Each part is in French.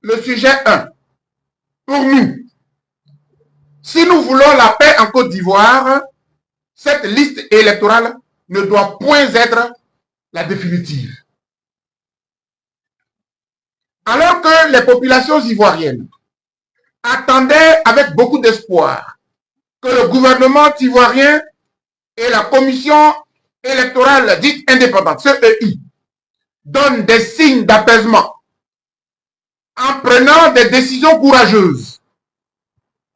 Le sujet 1. Pour nous, si nous voulons la paix en Côte d'Ivoire, cette liste électorale ne doit point être la définitive. Alors que les populations ivoiriennes attendaient avec beaucoup d'espoir que le gouvernement ivoirien et la commission électorale dite indépendante, CEI, donnent des signes d'apaisement en prenant des décisions courageuses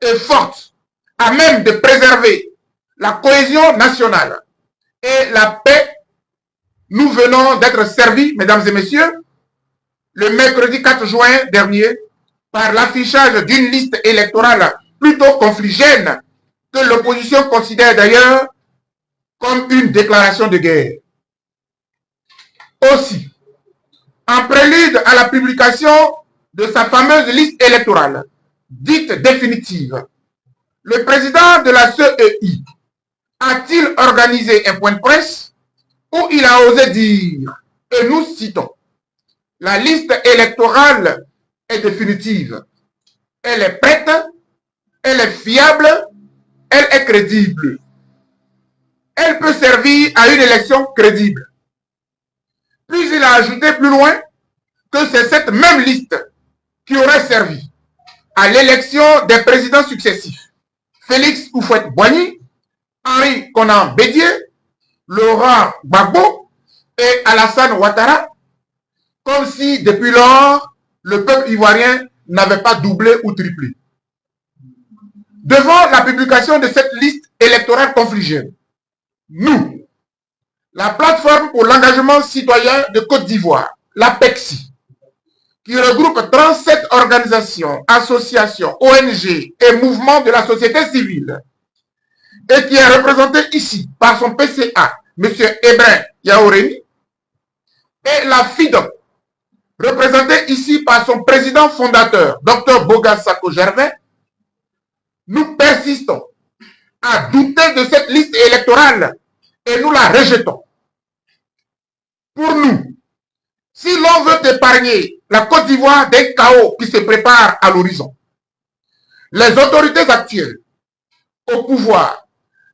et fortes à même de préserver la cohésion nationale et la paix, nous venons d'être servis, mesdames et messieurs, le mercredi 4 juin dernier, par l'affichage d'une liste électorale plutôt confligène que l'opposition considère d'ailleurs comme une déclaration de guerre. Aussi, en prélude à la publication de sa fameuse liste électorale, dite définitive, le président de la CEI a-t-il organisé un point de presse où il a osé dire, et nous citons, la liste électorale est définitive, elle est prête, elle est fiable, elle est crédible. Elle peut servir à une élection crédible. Puis il a ajouté plus loin que c'est cette même liste qui aurait servi à l'élection des présidents successifs, Félix Houphouët-Boigny, Henri Konan Bédié, Laurent Gbagbo et Alassane Ouattara, comme si depuis lors, le peuple ivoirien n'avait pas doublé ou triplé. Devant la publication de cette liste électorale confligène, nous, la plateforme pour l'engagement citoyen de Côte d'Ivoire, la PECSI, qui regroupe 37 organisations, associations, ONG et mouvements de la société civile, et qui est représentée ici par son PCA, M. Ebrin Yaoureni, et la FIDOC, représentée ici par son président fondateur, Dr Boga Sako Gervais, nous persistons à douter de cette liste électorale et nous la rejetons. Pour nous, si l'on veut épargner la Côte d'Ivoire des chaos qui se préparent à l'horizon, les autorités actuelles au pouvoir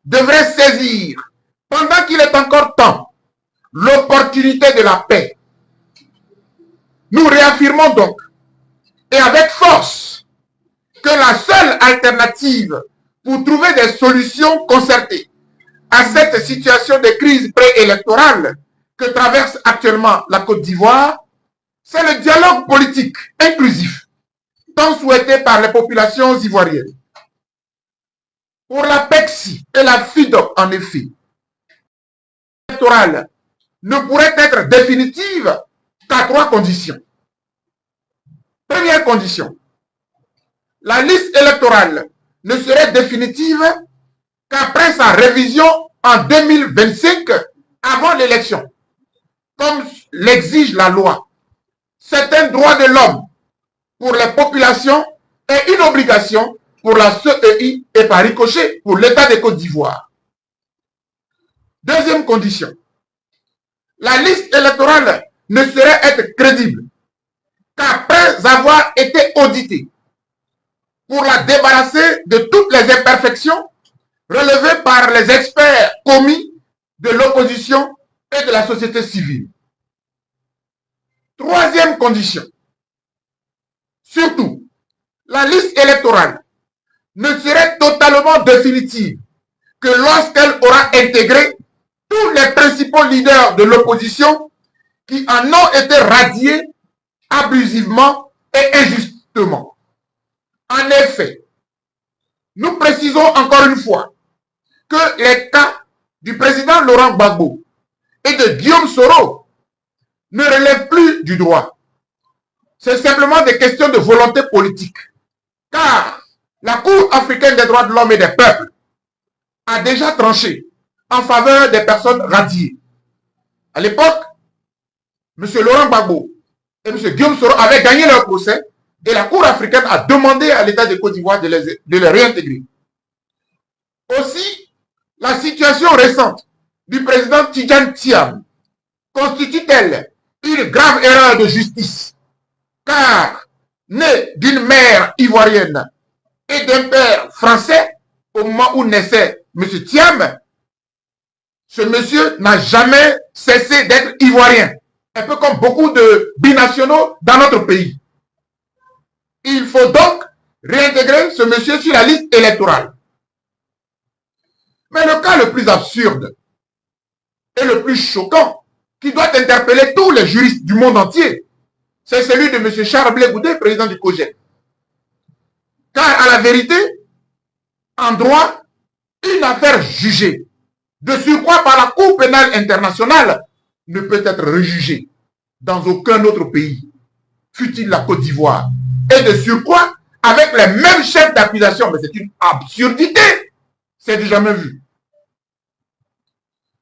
devraient saisir, pendant qu'il est encore temps, l'opportunité de la paix. Nous réaffirmons donc, et avec force, que la seule alternative pour trouver des solutions concertées à cette situation de crise préélectorale que traverse actuellement la Côte d'Ivoire, c'est le dialogue politique inclusif, tant souhaité par les populations ivoiriennes. Pour la PECSI et la FIDOC, en effet, l'électorale ne pourrait être définitive qu'à 3 conditions. Première condition, la liste électorale ne serait définitive qu'après sa révision en 2025 avant l'élection, comme l'exige la loi. C'est un droit de l'homme pour les populations et une obligation pour la CEI et par ricochet pour l'État de Côte d'Ivoire. Deuxième condition, la liste électorale ne saurait être crédible qu'après avoir été auditée pour la débarrasser de toutes les imperfections relevées par les experts commis de l'opposition et de la société civile. Troisième condition, surtout, la liste électorale ne serait totalement définitive que lorsqu'elle aura intégré tous les principaux leaders de l'opposition qui en ont été radiés abusivement et injustement. En effet, nous précisons encore une fois que les cas du président Laurent Gbagbo et de Guillaume Soro ne relèvent plus du droit. C'est simplement des questions de volonté politique. Car la Cour africaine des droits de l'homme et des peuples a déjà tranché en faveur des personnes radiées. À l'époque, M. Laurent Gbagbo et M. Guillaume Soro avaient gagné leur procès et la Cour africaine a demandé à l'État de Côte d'Ivoire de les réintégrer. Aussi, la situation récente du président Tidjane Thiam constitue-t-elle une grave erreur de justice, car né d'une mère ivoirienne et d'un père français, au moment où naissait M. Thiam, ce monsieur n'a jamais cessé d'être ivoirien, un peu comme beaucoup de binationaux dans notre pays. Il faut donc réintégrer ce monsieur sur la liste électorale. Mais le cas le plus absurde et le plus choquant, qui doit interpeller tous les juristes du monde entier, c'est celui de M. Charles Blé Goudé, président du COJEP. Car à la vérité, en droit, une affaire jugée, de surcroît par la Cour pénale internationale, ne peut être rejugée dans aucun autre pays, fût-il la Côte d'Ivoire. Et de surcroît, avec les mêmes chefs d'accusation. Mais c'est une absurdité. C'est du jamais vu.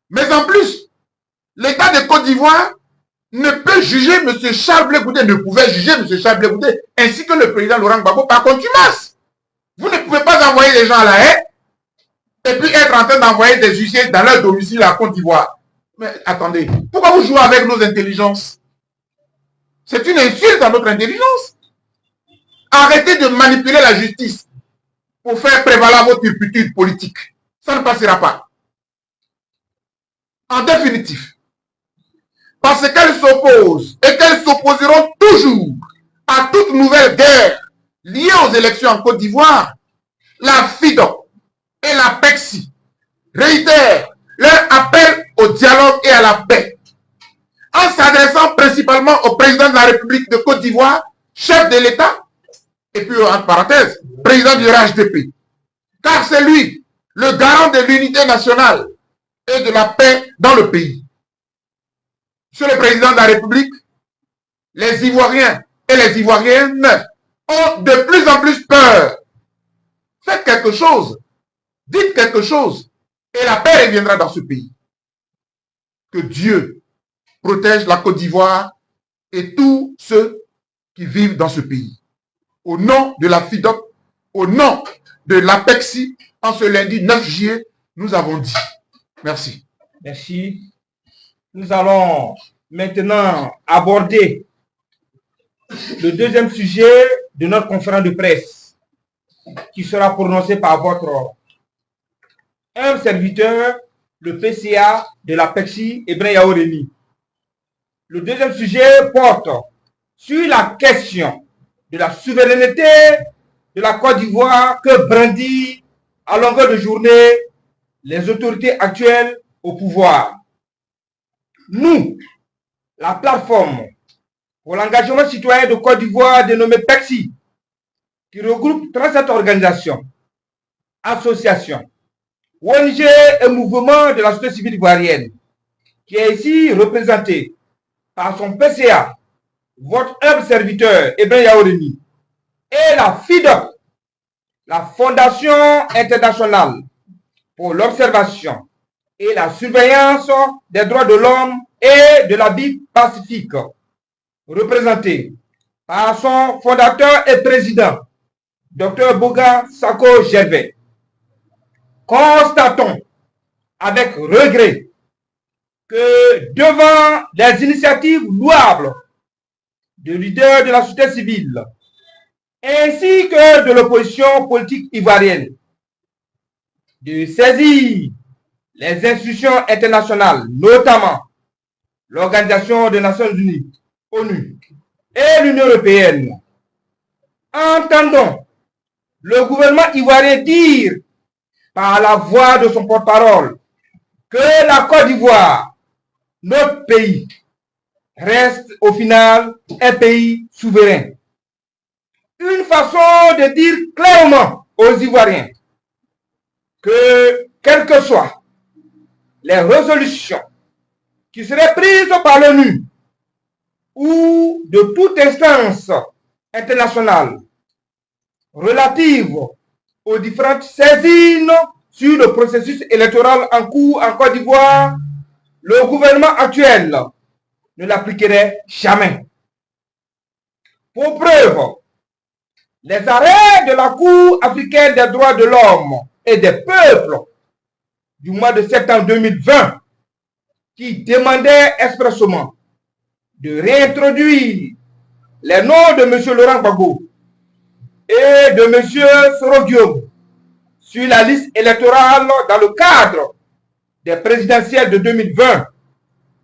Mais en plus, l'État de Côte d'Ivoire ne peut juger M. Charles Blé Goudé, ne pouvait juger M. Charles Blé Goudé, ainsi que le président Laurent Gbagbo par contumace. Vous ne pouvez pas envoyer les gens à la haie et puis être en train d'envoyer des huissiers dans leur domicile à Côte d'Ivoire. Mais attendez, pourquoi vous jouez avec nos intelligences? C'est une insulte à notre intelligence. Arrêtez de manipuler la justice pour faire prévaloir votre turpitude politique. Ça ne passera pas. En définitive, parce qu'elles s'opposent et qu'elles s'opposeront toujours à toute nouvelle guerre liée aux élections en Côte d'Ivoire, la FIDO et la PEXI réitèrent leur appel au dialogue et à la paix, en s'adressant principalement au président de la République de Côte d'Ivoire, chef de l'État, et puis en parenthèse, président du RHDP, car c'est lui le garant de l'unité nationale et de la paix dans le pays. Monsieur le président de la République, les Ivoiriens et les Ivoiriennes ont de plus en plus peur. Faites quelque chose, dites quelque chose, et la paix reviendra dans ce pays. Que Dieu protège la Côte d'Ivoire et tous ceux qui vivent dans ce pays. Au nom de la FIDOC, au nom de l'APEXI, en ce lundi 9 juillet, nous avons dit. Merci. Merci. Nous allons maintenant aborder le deuxième sujet de notre conférence de presse, qui sera prononcé par votre humble serviteur, le PCA de l'APEXI, Ibrahim Yaoureni. Le deuxième sujet porte sur la question de la souveraineté de la Côte d'Ivoire que brandit à longueur de journée les autorités actuelles au pouvoir. Nous, la plateforme pour l'engagement citoyen de Côte d'Ivoire dénommée PEXI, qui regroupe 37 organisations, associations, ONG et mouvements de la société civile ivoirienne, qui est ici représenté par son PCA, votre humble serviteur, Ibrahim Yaoureni, et la FIDOC, la Fondation internationale pour l'observation et la surveillance des droits de l'homme et de la vie pacifique, représentée par son fondateur et président, Dr Boga Sako Gervais. Constatons avec regret que devant les initiatives louables de leaders de la société civile ainsi que de l'opposition politique ivoirienne de saisir les institutions internationales, notamment l'Organisation des Nations Unies, ONU, et l'Union européenne, entendons le gouvernement ivoirien dire par la voix de son porte-parole que la Côte d'Ivoire, notre pays, reste au final un pays souverain. Une façon de dire clairement aux Ivoiriens que, quelles que soient les résolutions qui seraient prises par l'ONU ou de toute instance internationale relative aux différentes saisines sur le processus électoral en cours en Côte d'Ivoire, le gouvernement actuel ne l'appliquerait jamais. Pour preuve, les arrêts de la Cour africaine des droits de l'homme et des peuples du mois de septembre 2020 qui demandaient expressément de réintroduire les noms de M. Laurent Gbagbo et de M. Soro Diop sur la liste électorale dans le cadre des présidentielles de 2020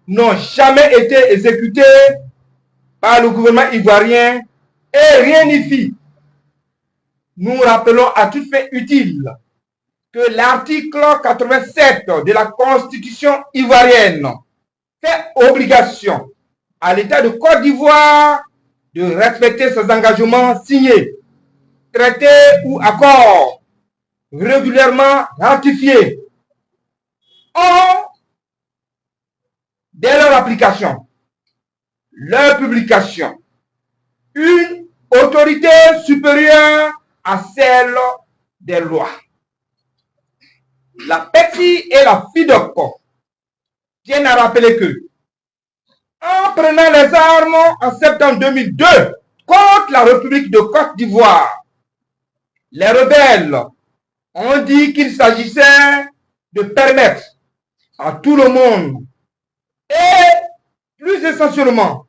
n'ont jamais été exécutés par le gouvernement ivoirien et rien n'y fit. Nous rappelons à toute fin utile que l'article 87 de la Constitution ivoirienne fait obligation à l'État de Côte d'Ivoire de respecter ses engagements signés, traités ou accords régulièrement ratifiés. Or, dès leur application, leur publication, une autorité supérieure à celle des lois. La PECSI et la FIDOC tiennent à rappeler que, en prenant les armes en septembre 2002 contre la République de Côte d'Ivoire, les rebelles ont dit qu'il s'agissait de permettre à tout le monde et plus essentiellement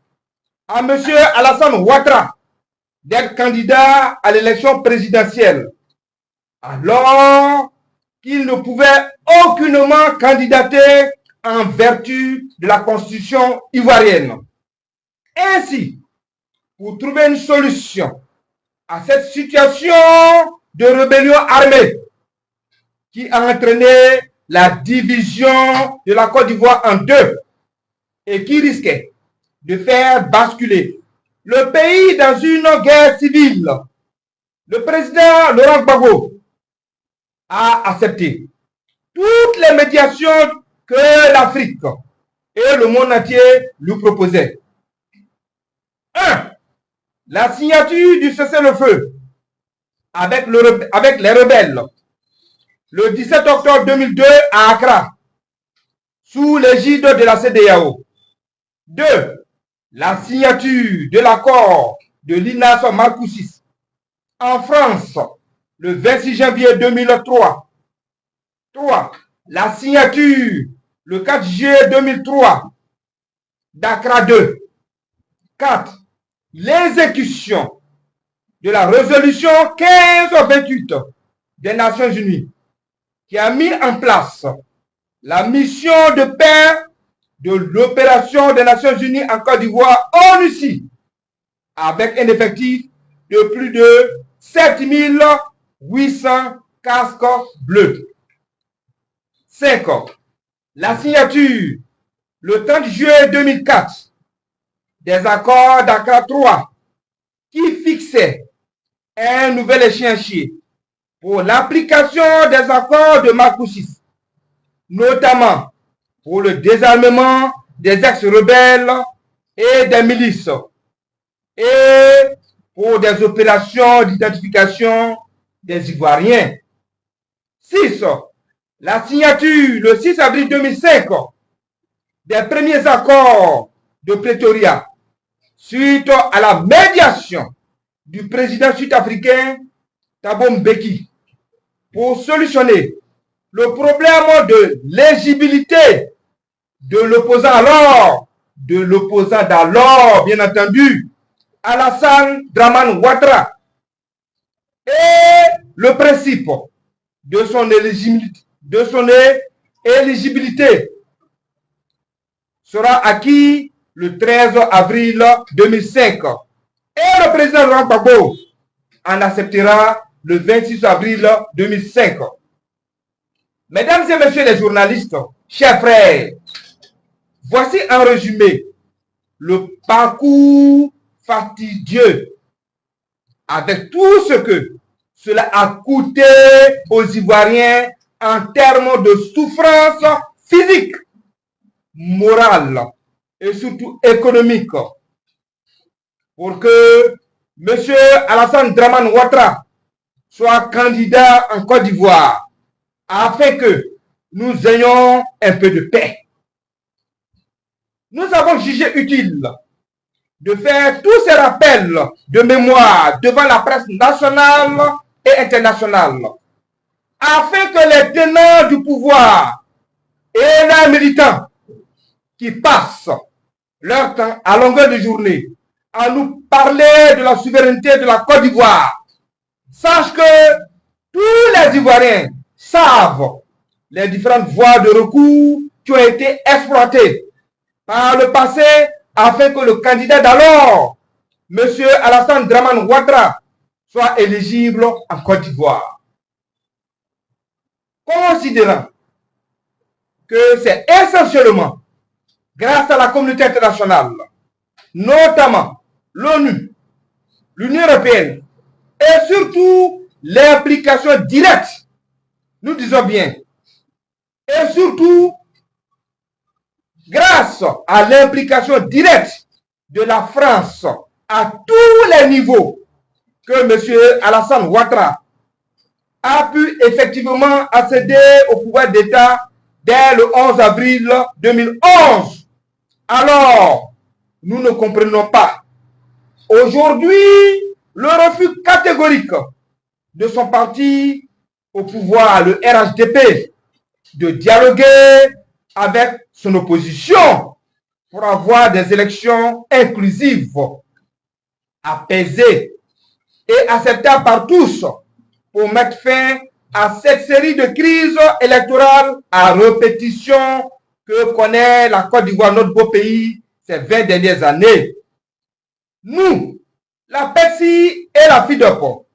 à M. Alassane Ouattara d'être candidat à l'élection présidentielle, alors qu'il ne pouvait aucunement candidater en vertu de la Constitution ivoirienne. Ainsi, pour trouver une solution à cette situation de rébellion armée qui a entraîné la division de la Côte d'Ivoire en deux et qui risquait de faire basculer le pays dans une guerre civile, le président Laurent Gbagbo a accepté toutes les médiations que l'Afrique et le monde entier lui proposaient. 1. La signature du cessez-le-feu avec les rebelles le 17 octobre 2002 à Accra, sous l'égide de la CEDEAO. 2. La signature de l'accord de l'INAS Marcoussis en France le 26 janvier 2003. 3. La signature le 4 juillet 2003 d'Accra 2. 4. L'exécution de la résolution 1528 des Nations Unies qui a mis en place la mission de paix de l'opération des Nations Unies en Côte d'Ivoire, ONUCI, avec un effectif de plus de 7800 casques bleus. 5. La signature le 30 juillet 2004 des accords d'Accra 3 qui fixait un nouvel échéancier pour l'application des accords de Marcoussis, notamment pour le désarmement des ex-rebelles et des milices et pour des opérations d'identification des Ivoiriens. 6. La signature le 6 avril 2005 des premiers accords de Pretoria suite à la médiation du président sud-africain Thabo Mbeki pour solutionner le problème de l'éligibilité de l'opposant d'alors, bien entendu, Alassane Dramane Ouattara, et le principe de son éligibilité sera acquis le 13 avril 2005 et le président Laurent Gbagbo en acceptera le 26 avril 2005. Mesdames et messieurs les journalistes, chers frères, voici en résumé le parcours fastidieux avec tout ce que cela a coûté aux Ivoiriens en termes de souffrance physique, morale et surtout économique pour que M. Alassane Dramane Ouattara soit candidat en Côte d'Ivoire afin que nous ayons un peu de paix. Nous avons jugé utile de faire tous ces rappels de mémoire devant la presse nationale et internationale afin que les tenants du pouvoir et les militants qui passent leur temps à longueur de journée à nous parler de la souveraineté de la Côte d'Ivoire. Sache que tous les Ivoiriens savent les différentes voies de recours qui ont été exploitées par le passé afin que le candidat d'alors, M. Alassane Dramane Ouattara, soit éligible en Côte d'Ivoire. Considérant que c'est essentiellement grâce à la communauté internationale, notamment l'ONU, l'Union européenne, et surtout l'implication directe, nous disons bien, et surtout grâce à l'implication directe de la France à tous les niveaux, que M. Alassane Ouattara a pu effectivement accéder au pouvoir d'État dès le 11 avril 2011. Alors, nous ne comprenons pas aujourd'hui le refus catégorique de son parti au pouvoir, le RHDP, de dialoguer avec son opposition pour avoir des élections inclusives, apaisées et acceptables par tous pour mettre fin à cette série de crises électorales à répétition que connaît la Côte d'Ivoire, notre beau pays, ces 20 dernières années. Nous, la PECSI et la FIDOP,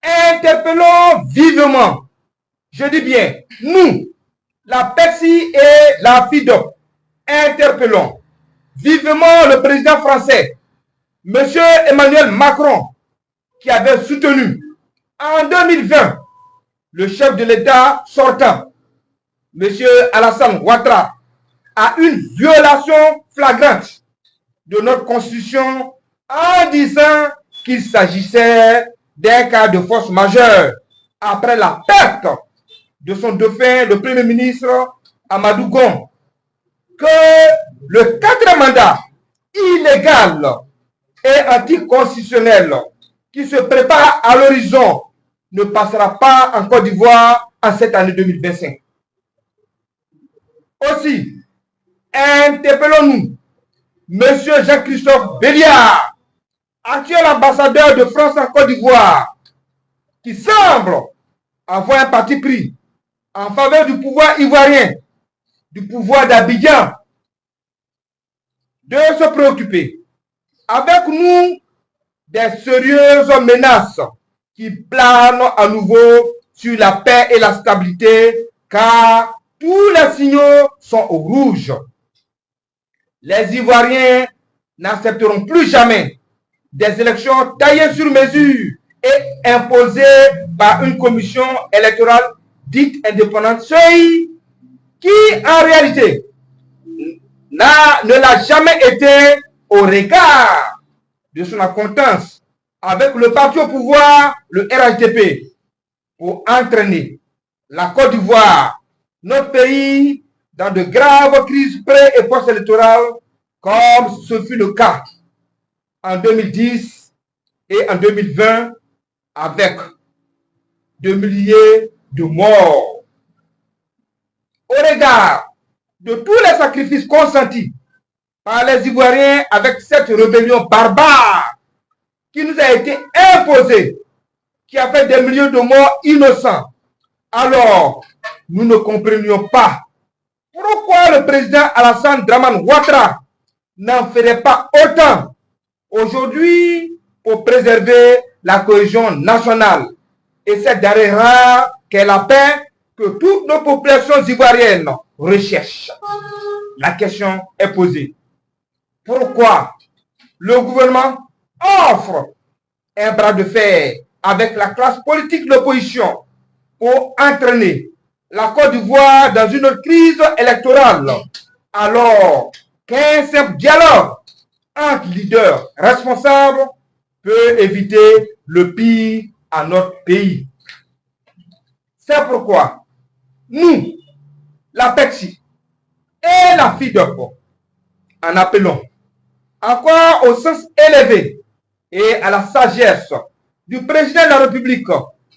interpellons vivement, je dis bien, nous, la PECSI et la FIDOP, interpellons vivement le président français, M. Emmanuel Macron, qui avait soutenu en 2020 le chef de l'État sortant, M. Alassane Ouattara, à une violation flagrante de notre Constitution en disant qu'il s'agissait d'un cas de force majeure après la perte de son dauphin, le Premier ministre Amadou Gon, que le quatrième mandat illégal et anticonstitutionnel qui se prépare à l'horizon ne passera pas en Côte d'Ivoire en cette année 2025. Aussi, interpellons-nous M. Jean-Christophe Béliard, actuel ambassadeur de France en Côte d'Ivoire, qui semble avoir un parti pris en faveur du pouvoir ivoirien, du pouvoir d'Abidjan, de se préoccuper avec nous des sérieuses menaces qui planent à nouveau sur la paix et la stabilité, car tous les signaux sont au rouge. Les Ivoiriens n'accepteront plus jamais des élections taillées sur mesure et imposées par une commission électorale dite indépendante, qui en réalité ne l'a jamais été au regard de son acquaintance avec le parti au pouvoir, le RHDP, pour entraîner la Côte d'Ivoire, notre pays, dans de graves crises pré- et post-électorales, comme ce fut le cas en 2010 et en 2020, avec des milliers de morts. Au regard de tous les sacrifices consentis par les Ivoiriens avec cette rébellion barbare qui nous a été imposée, qui a fait des milliers de morts innocents, alors nous ne comprenions pas pourquoi le président Alassane Dramane Ouattara n'en ferait pas autant aujourd'hui pour préserver la cohésion nationale. Et c'est d'arrêt rare qu'est la paix que toutes nos populations ivoiriennes recherchent. La question est posée. Pourquoi le gouvernement offre un bras de fer avec la classe politique de l'opposition pour entraîner la Côte d'Ivoire dans une crise électorale, alors qu'un simple dialogue entre leaders responsables peut éviter le pire à notre pays? C'est pourquoi nous, la PECSI et la FIDOP, en appelons encore au sens élevé et à la sagesse du président de la République,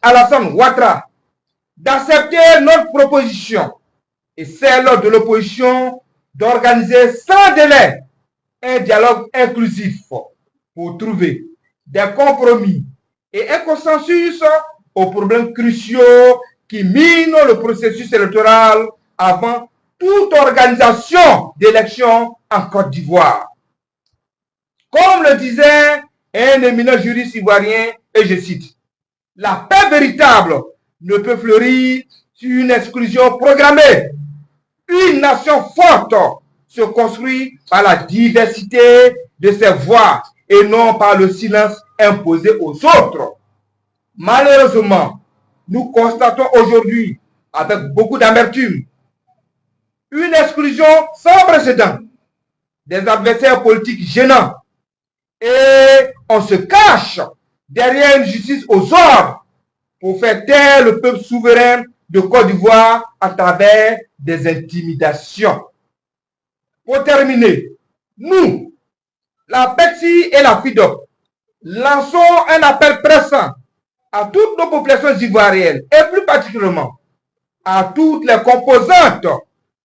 Alassane Ouattara, d'accepter notre proposition et celle de l'opposition d'organiser sans délai un dialogue inclusif pour trouver des compromis et un consensus aux problèmes cruciaux qui minent le processus électoral avant toute organisation d'élection en Côte d'Ivoire. Comme le disait un éminent juriste ivoirien, et je cite, « La paix véritable ne peut fleurir sur une exclusion programmée. Une nation forte se construit par la diversité de ses voix et non par le silence imposé aux autres. » Malheureusement, nous constatons aujourd'hui, avec beaucoup d'amertume, une exclusion sans précédent des adversaires politiques gênants. Et on se cache derrière une justice aux ordres pour faire taire le peuple souverain de Côte d'Ivoire à travers des intimidations. Pour terminer, nous, la PECSI et la FIDOP, lançons un appel pressant à toutes nos populations ivoiriennes et plus particulièrement à toutes les composantes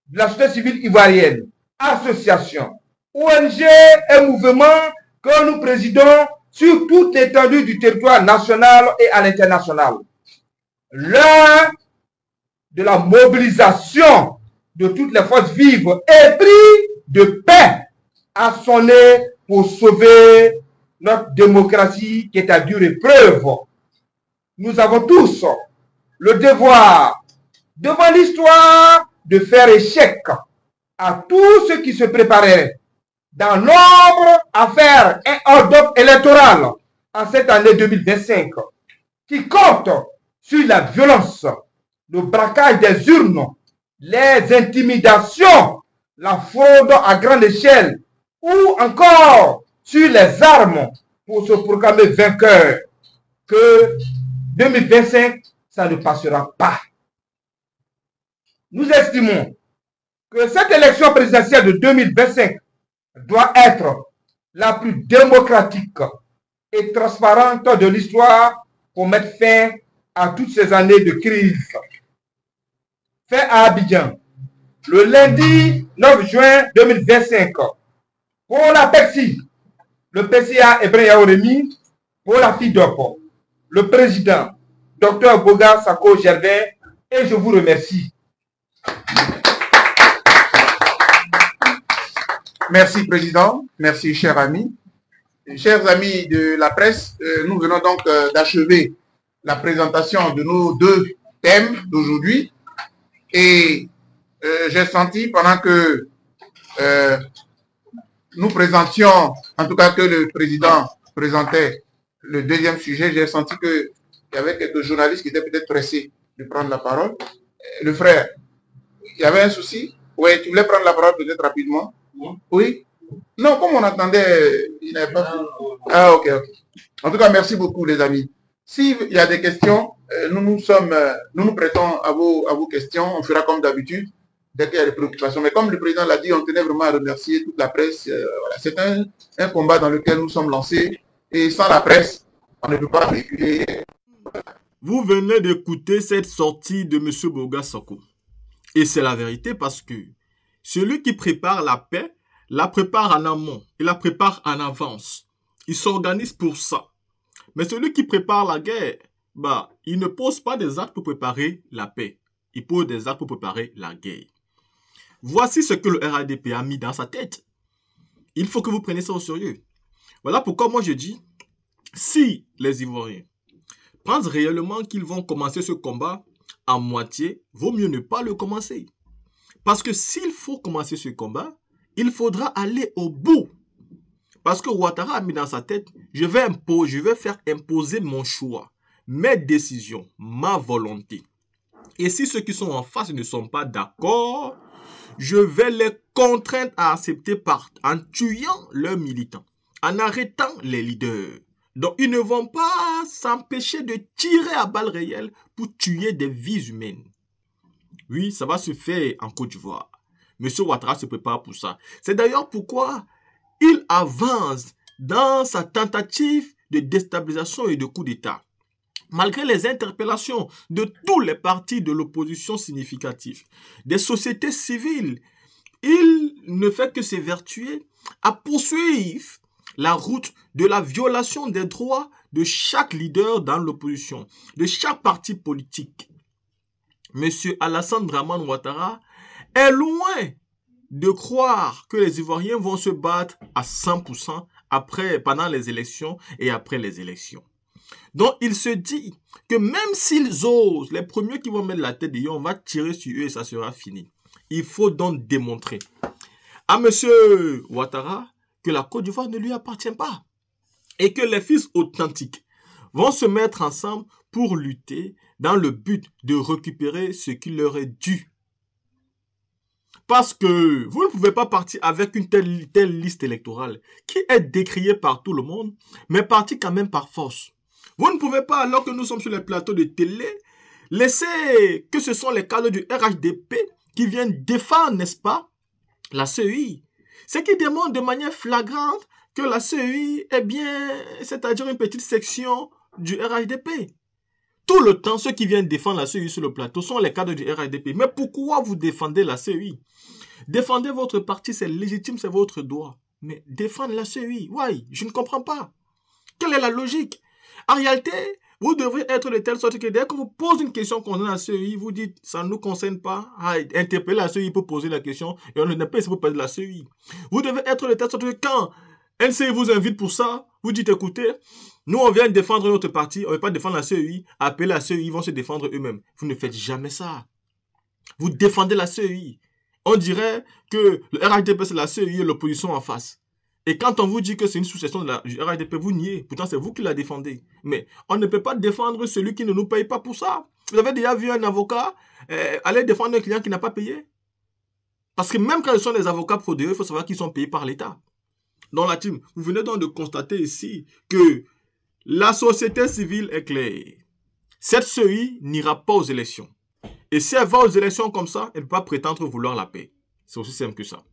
de la société civile ivoirienne, associations, ONG et mouvements que nous présidons sur toute l'étendue du territoire national et à l'international. L'heure de la mobilisation de toutes les forces vives épris de paix a sonné pour sauver notre démocratie qui est à dure épreuve. Nous avons tous le devoir, devant l'histoire, de faire échec à tous ceux qui se préparaient dans l'ombre à faire un hold-up électoral en cette année 2025 qui compte sur la violence, le braquage des urnes, les intimidations, la fraude à grande échelle ou encore sur les armes pour se proclamer vainqueur, que 2025, ça ne passera pas. Nous estimons que cette élection présidentielle de 2025 doit être la plus démocratique et transparente de l'histoire pour mettre fin à toutes ces années de crise. Fait à Abidjan, le lundi 9 juin 2025, pour la PECSI, le PCA Ibrahim Yaouremi, pour la FIDOP, le président, Dr Boga Sako Gervais, et je vous remercie. Merci, Président. Merci, chers amis. Chers amis de la presse, nous venons donc d'achever la présentation de nos deux thèmes d'aujourd'hui. Et j'ai senti, pendant que nous présentions, en tout cas que le Président présentait le deuxième sujet, j'ai senti qu'il y avait quelques journalistes qui étaient peut-être pressés de prendre la parole. Le frère, il y avait un souci? Oui, tu voulais prendre la parole peut-être rapidement? Oui? Non, comme on attendait, il n'avait pas pu. Ah, ok. En tout cas, merci beaucoup, les amis. S'il y a des questions, nous nous prêtons à vos questions. On fera comme d'habitude, dès qu'il y a des préoccupations. Mais comme le président l'a dit, on tenait vraiment à remercier toute la presse. Voilà. C'est un combat dans lequel nous sommes lancés. Et sans la presse, on ne peut pas véhiculer. Vous venez d'écouter cette sortie de M. Boga Sako. Et c'est la vérité parce que celui qui prépare la paix, la prépare en amont, il la prépare en avance. Il s'organise pour ça. Mais celui qui prépare la guerre, il ne pose pas des actes pour préparer la paix. Il pose des actes pour préparer la guerre. Voici ce que le RADP a mis dans sa tête. Il faut que vous preniez ça au sérieux. Voilà pourquoi moi je dis, si les Ivoiriens pensent réellement qu'ils vont commencer ce combat à moitié, vaut mieux ne pas le commencer. Parce que s'il faut commencer ce combat, il faudra aller au bout. Parce que Ouattara a mis dans sa tête, je vais faire imposer mon choix, mes décisions, ma volonté. Et si ceux qui sont en face ne sont pas d'accord, je vais les contraindre à accepter en tuant leurs militants, en arrêtant les leaders. Donc, ils ne vont pas s'empêcher de tirer à balles réelles pour tuer des vies humaines. Oui, ça va se faire en Côte d'Ivoire. M. Ouattara se prépare pour ça. C'est d'ailleurs pourquoi il avance dans sa tentative de déstabilisation et de coup d'État. Malgré les interpellations de tous les partis de l'opposition significatifs, des sociétés civiles, il ne fait que s'évertuer à poursuivre la route de la violation des droits de chaque leader dans l'opposition, de chaque parti politique. Monsieur Alassane Dramane Ouattara est loin de croire que les Ivoiriens vont se battre à 100% pendant les élections et après les élections. Donc, il se dit que même s'ils osent, les premiers qui vont mettre la tête dehors, on va tirer sur eux et ça sera fini. Il faut donc démontrer à M. Ouattara que la Côte d'Ivoire ne lui appartient pas et que les fils authentiques vont se mettre ensemble pour lutter dans le but de récupérer ce qui leur est dû. Parce que vous ne pouvez pas partir avec une telle liste électorale qui est décriée par tout le monde, mais partie quand même par force. Vous ne pouvez pas, alors que nous sommes sur les plateaux de télé, laisser que ce sont les cadres du RHDP qui viennent défendre, n'est-ce pas, la CEI. Ce qui démontre de manière flagrante que la CEI est bien, c'est-à-dire une petite section du RHDP. Tout le temps, ceux qui viennent défendre la CEI sur le plateau sont les cadres du RHDP. Mais pourquoi vous défendez la CEI? Défendez votre parti, c'est légitime, c'est votre droit. Mais défendre la CEI, ouais, je ne comprends pas. Quelle est la logique? En réalité, vous devrez être de telle sorte que dès qu'on vous pose une question concernant la CEI, vous dites, ça ne nous concerne pas. Interpeller la CEI pour poser la question et on n'est pas ici pour parler de la CEI. Vous devez être de telle sorte que quand NCI vous invite pour ça, vous dites, écoutez, nous on vient défendre notre parti, on ne veut pas défendre la CEI, appelez la CEI, ils vont se défendre eux-mêmes. Vous ne faites jamais ça. Vous défendez la CEI. On dirait que le RHDP c'est la CEI et l'opposition en face. Et quand on vous dit que c'est une sous-section du RHDP, vous niez. Pourtant, c'est vous qui la défendez. Mais on ne peut pas défendre celui qui ne nous paye pas pour ça. Vous avez déjà vu un avocat aller défendre un client qui n'a pas payé? Parce que même quand ce sont des avocats fraudeurs, il faut savoir qu'ils sont payés par l'État. Dans la team, vous venez donc de constater ici que la société civile est claire. Cette CEI n'ira pas aux élections. Et si elle va aux élections comme ça, elle ne peut pas prétendre vouloir la paix. C'est aussi simple que ça.